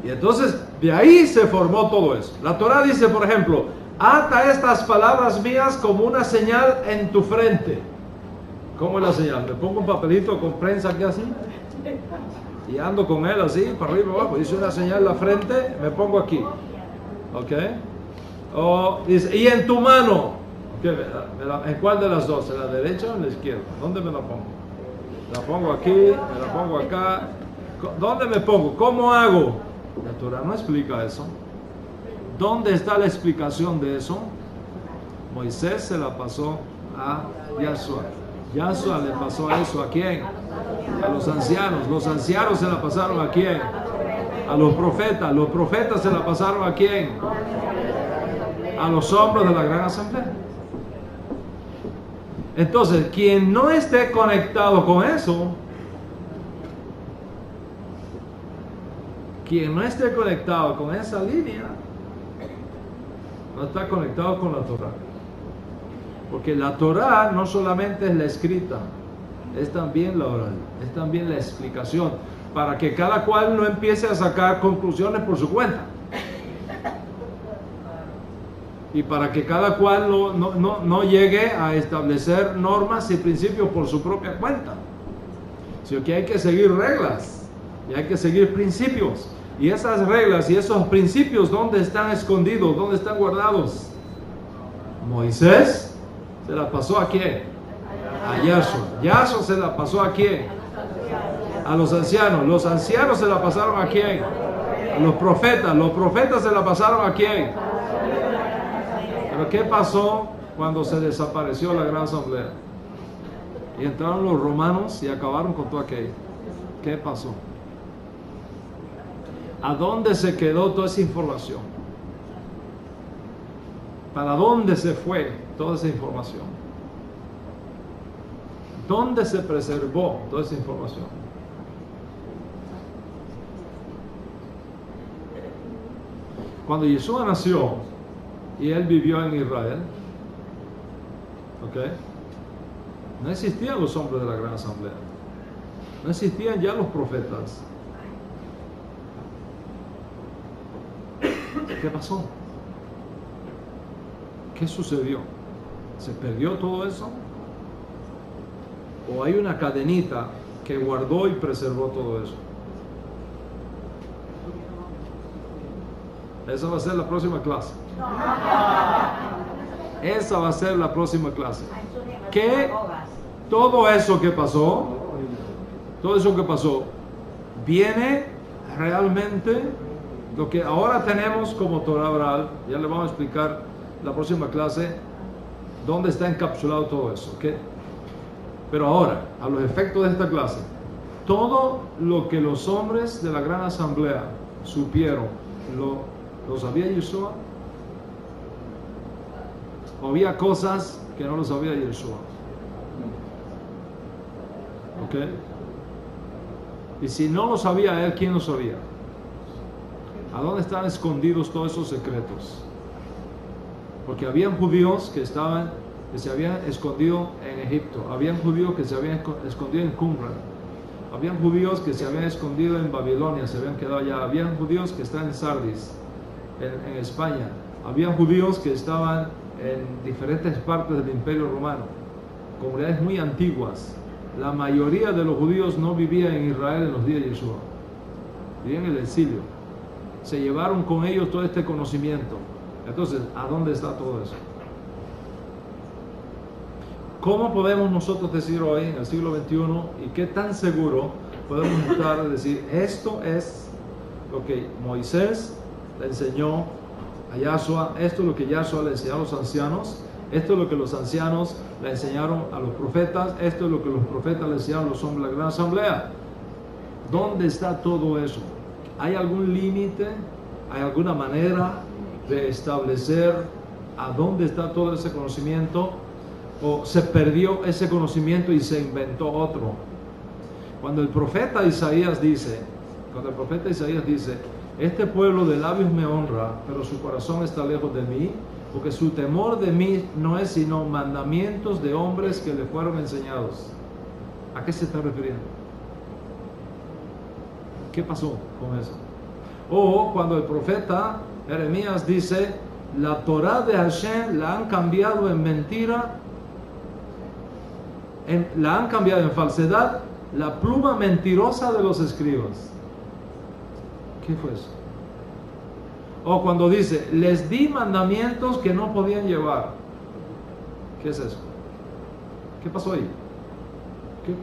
Y entonces de ahí se formó todo eso. La Torah dice, por ejemplo, ata estas palabras mías como una señal en tu frente. ¿Cómo es la señal? Me pongo un papelito con prensa aquí así y ando con él así, para arriba y abajo. Hice una señal en la frente, me pongo aquí. ¿Ok? O dice, y en tu mano. Okay, ¿en cuál de las dos? ¿En la derecha o en la izquierda? ¿Dónde me la pongo? La pongo aquí, me la pongo acá. ¿Dónde me pongo? ¿Cómo hago? La Torah no explica eso. ¿Dónde está la explicación de eso? Moisés se la pasó a Yahshua. Yahshua le pasó eso ¿a quién? A los ancianos. Los ancianos se la pasaron ¿a quién? A los profetas. Los profetas se la pasaron ¿a quién? A los hombres de la gran asamblea. Entonces, quien no esté conectado con eso, quien no esté conectado con esa línea, no está conectado con la Torah. Porque la Torah no solamente es la escrita, es también la oral, es también la explicación, para que cada cual no empiece a sacar conclusiones por su cuenta. Y para que cada cual no llegue a establecer normas y principios por su propia cuenta. Sino que hay que seguir reglas, y hay que seguir principios. Y esas reglas y esos principios, ¿dónde están escondidos? ¿Dónde están guardados? Moisés se la pasó ¿a quién? A Yahshua. Yahshua se la pasó ¿a quién? A los ancianos. Los ancianos se la pasaron ¿a quién? A los profetas. Los profetas se la pasaron ¿a quién? Pero ¿qué pasó cuando se desapareció la gran asamblea? Y entraron los romanos y acabaron con todo aquello. ¿Qué pasó? ¿A dónde se quedó toda esa información? ¿Para dónde se fue toda esa información? ¿Dónde se preservó toda esa información? Cuando Yeshua nació y él vivió en Israel, ¿ok? No existían los hombres de la gran asamblea, no existían ya los profetas. ¿Qué pasó? ¿Qué sucedió? ¿Se perdió todo eso? ¿O hay una cadenita que guardó y preservó todo eso? Esa va a ser la próxima clase. Esa va a ser la próxima clase. Que todo eso que pasó, viene realmente lo que ahora tenemos como Torah oral. Ya le vamos a explicar la próxima clase dónde está encapsulado todo eso, ¿ok? Pero ahora, a los efectos de esta clase, todo lo que los hombres de la gran asamblea supieron, ¿lo sabía Yeshua? ¿O había cosas que no lo sabía Yeshua? ¿Ok? Y si no lo sabía él, ¿quién lo sabía? ¿A dónde están escondidos todos esos secretos? Porque habían judíos que se habían escondido en Egipto, habían judíos que se habían escondido en Qumran, habían judíos que se habían escondido en Babilonia, se habían quedado allá, habían judíos que están en Sardis, en España, habían judíos que estaban en diferentes partes del Imperio Romano, comunidades muy antiguas. La mayoría de los judíos no vivían en Israel en los días de Yeshua, vivían en el exilio. Se llevaron con ellos todo este conocimiento. Entonces, ¿a dónde está todo eso? ¿Cómo podemos nosotros decir hoy, en el siglo XXI, y qué tan seguro podemos estar de decir, esto es lo que Moisés le enseñó a Yahshua, esto es lo que Yahshua le enseñó a los ancianos, esto es lo que los ancianos le enseñaron a los profetas, esto es lo que los profetas le enseñaron a los hombres de la gran asamblea? ¿Dónde está todo eso? ¿Hay algún límite? ¿Hay alguna manera de establecer a dónde está todo ese conocimiento? ¿O se perdió ese conocimiento y se inventó otro? Cuando el profeta Isaías dice, este pueblo de labios me honra, pero su corazón está lejos de mí, porque su temor de mí no es sino mandamientos de hombres que le fueron enseñados. ¿A qué se está refiriendo? ¿Qué pasó con eso? O cuando el profeta Jeremías dice, la Torah de Hashem la han cambiado en mentira la han cambiado en falsedad, la pluma mentirosa de los escribas. ¿Qué fue eso? O cuando dice, les di mandamientos que no podían llevar. ¿Qué es eso? ¿Qué pasó ahí?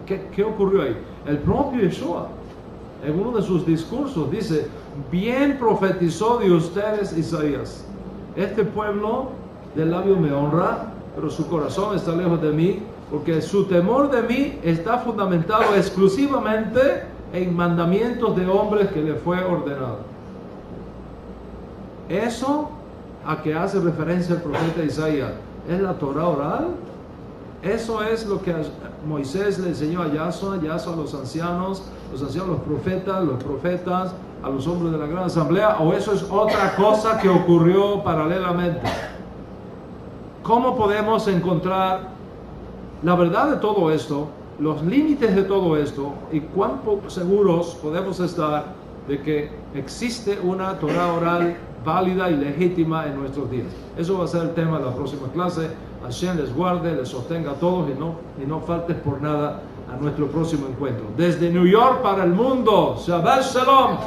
¿Qué ocurrió ahí? El propio Yeshua, en uno de sus discursos, dice, bien profetizó de ustedes Isaías. Este pueblo del labio me honra, pero su corazón está lejos de mí, porque su temor de mí está fundamentado exclusivamente en mandamientos de hombres que le fue ordenado. Eso a que hace referencia el profeta Isaías, ¿es la Torah oral? Eso es lo que Moisés le enseñó a Yahshua a los ancianos, los profetas, a los hombres de la gran asamblea, o eso es otra cosa que ocurrió paralelamente. ¿Cómo podemos encontrar la verdad de todo esto, los límites de todo esto, y cuán seguros podemos estar de que existe una Torah oral válida y legítima en nuestros días? Eso va a ser el tema de la próxima clase. Hashem les guarde, les sostenga a todos y no faltes por nada a nuestro próximo encuentro. Desde New York para el mundo, Shabbat Shalom.